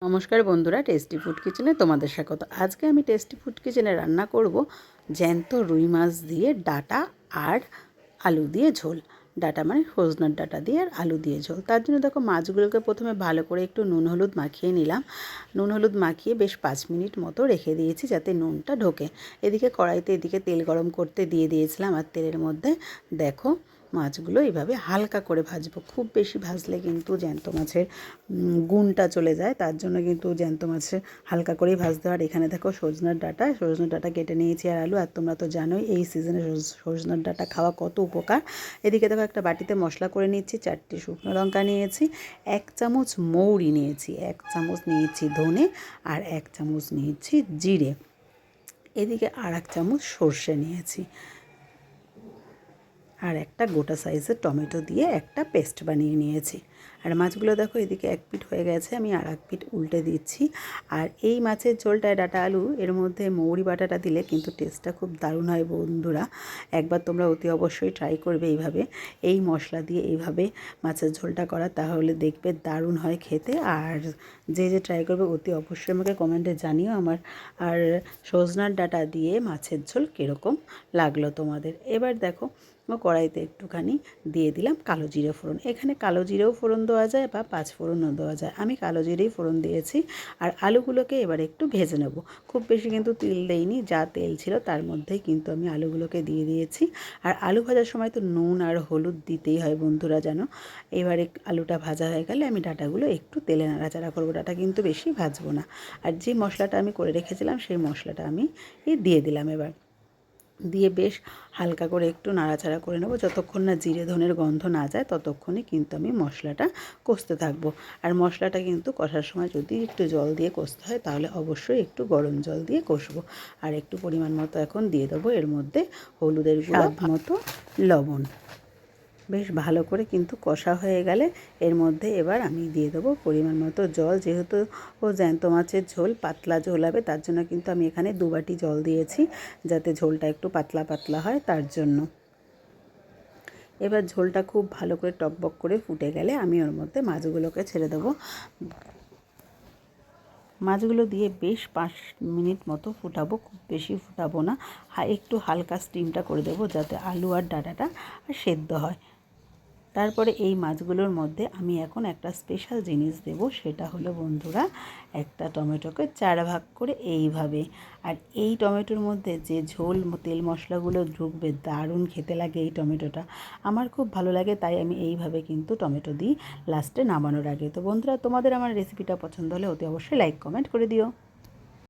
নমস্কার বন্ধুরা, tasty food কিচেনে তোমাদের স্বাগত। আজকে আমি টেস্টি ফুড কিচেনে রান্না করব জ্যান্ত রুই মাছ দিয়ে ডাঁটা আর আলু দিয়ে ঝোল। ডাঁটা মানে সজনার ডাঁটা দিয়ে আর আলু দিয়ে ঝোল। তার জন্য দেখো মাছগুলোকে প্রথমে ভালো করে একটু নুন হলুদ মাখিয়ে নিলাম। নুন হলুদ মাখিয়ে বেশ 5 মিনিট মতো রেখে দিয়েছি যাতে নুনটা ঢোকে। এদিকে কড়াইতে এদিকে তেল গরম করতে দিয়ে দিয়েছিলাম, আর তেলের মধ্যে দেখো মাছগুলো এইভাবে হালকা করে ভাজবো। খুব বেশি ভাজলে কিন্তু জ্যান্ত মাছের গুণটা চলে যায়, তার জন্য কিন্তু জ্যান্ত মাছের হালকা করেই ভাজতে হয়। আর এখানে দেখো সজনার ডাঁটা কেটে নিয়েছি আর আলু। আর তোমরা তো জানোই এই সিজনে সজনার ডাঁটা খাওয়া কত উপকার। এদিকে দেখো একটা বাটিতে মশলা করে নিচ্ছি। 4টি শুকনো লঙ্কা নিয়েছি, 1 চামচ মৌরি নিয়েছি, 1 চামচ নিয়েছি ধনে, আর 1 চামচ নিয়েছি জিরে। এদিকে আর 1 চামচ সর্ষে নিয়েছি, আর একটা গোটা সাইজের টমেটো দিয়ে একটা পেস্ট বানিয়ে নিয়েছি। আর মাছগুলো দেখো এদিকে 1 পিঠ হয়ে গেছে, আমি আর 1 পিঠ উল্টে দিচ্ছি। আর এই মাছের ঝোলটায় ডাঁটা আলু এর মধ্যে মৌরি বাটাটা দিলে কিন্তু টেস্টটা খুব দারুণ হয় বন্ধুরা। একবার তোমরা অতি অবশ্যই ট্রাই করবে এইভাবে, এই মশলা দিয়ে এইভাবে মাছের ঝোলটা করা, তাহলে দেখবে দারুণ হয় খেতে। আর যে ট্রাই করবে অতি অবশ্যই আমাকে কমেন্টে জানিও আমার আর সজনার ডাঁটা দিয়ে মাছের ঝোল কীরকম লাগলো তোমাদের। এবার দেখো কড়াইতে একটুখানি দিয়ে দিলাম কালো জিরে ফোড়ন। এখানে কালো জিরেও ফোড়ন দেওয়া যায় বা 5 ফোড়নও দেওয়া যায়, আমি কালো জিরেই ফোড়ন দিয়েছি। আর আলুগুলোকে এবার একটু ভেজে নেব। খুব বেশি কিন্তু তেল দেইনি, যা তেল ছিল তার মধ্যেই কিন্তু আমি আলুগুলোকে দিয়ে দিয়েছি। আর আলু ভাজার সময় তো নুন আর হলুদ দিতেই হয় বন্ধুরা, জানো। এবারে আলুটা ভাজা হয়ে গেলে আমি ডাঁটাগুলো একটু তেলে নাড়াচাড়া করবো, ডাঁটা কিন্তু বেশি ভাজবো না। আর যে মশলাটা আমি করে রেখেছিলাম সেই মশলাটা আমি দিয়ে দিলাম। এবার দিয়ে বেশ হালকা করে একটু নাড়াচাড়া করে নেব। যতক্ষণ না জিরে ধনের গন্ধ না যায় ততক্ষণই কিন্তু আমি মশলাটা কষতে থাকবো। আর মশলাটা কিন্তু কষার সময় যদি একটু জল দিয়ে কষতে হয় তাহলে অবশ্যই একটু গরম জল দিয়ে কষবো। আর একটু পরিমাণ মতো এখন দিয়ে দেবো এর মধ্যে হলুদের গুঁড়ো, স্বাদ মতো লবণ। বেশ ভালো করে কিন্তু কষা হয়ে গেলে এর মধ্যে এবার আমি দিয়ে দেবো পরিমাণ মতো জল। যেহেতু জ্যান্ত মাছের ঝোল পাতলা ঝোল হবে, তার জন্য কিন্তু আমি এখানে 2 বাটি জল দিয়েছি, যাতে ঝোলটা একটু পাতলা পাতলা হয় তার জন্য। এবার ঝোলটা খুব ভালো করে টকবক করে ফুটে গেলে আমি ওর মধ্যে মাছগুলোকে ছেড়ে দেবো। মাছগুলো দিয়ে বেশ 5 মিনিট মতো ফুটাবো, খুব বেশি ফুটাবো না, একটু হালকা স্টিমটা করে দেবো যাতে আলু আর ডাঁটাটা সেদ্ধ হয়। তারপরে এই মাছগুলোর মধ্যে আমি এখন একটা স্পেশাল জিনিস দেব, সেটা হলো বন্ধুরা একটা টমেটোকে 4 ভাগ করে এইভাবে। আর এই টমেটোর মধ্যে যে ঝোল তেল মশলাগুলো ঢুকবে, দারুণ খেতে লাগে এই টমেটোটা। আমার খুব ভালো লাগে, তাই আমি এইভাবে কিন্তু টমেটো দিই লাস্টে নামানোর আগে। তো বন্ধুরা, তোমাদের আমার রেসিপিটা পছন্দ হলে অতি অবশ্যই লাইক কমেন্ট করে দিও।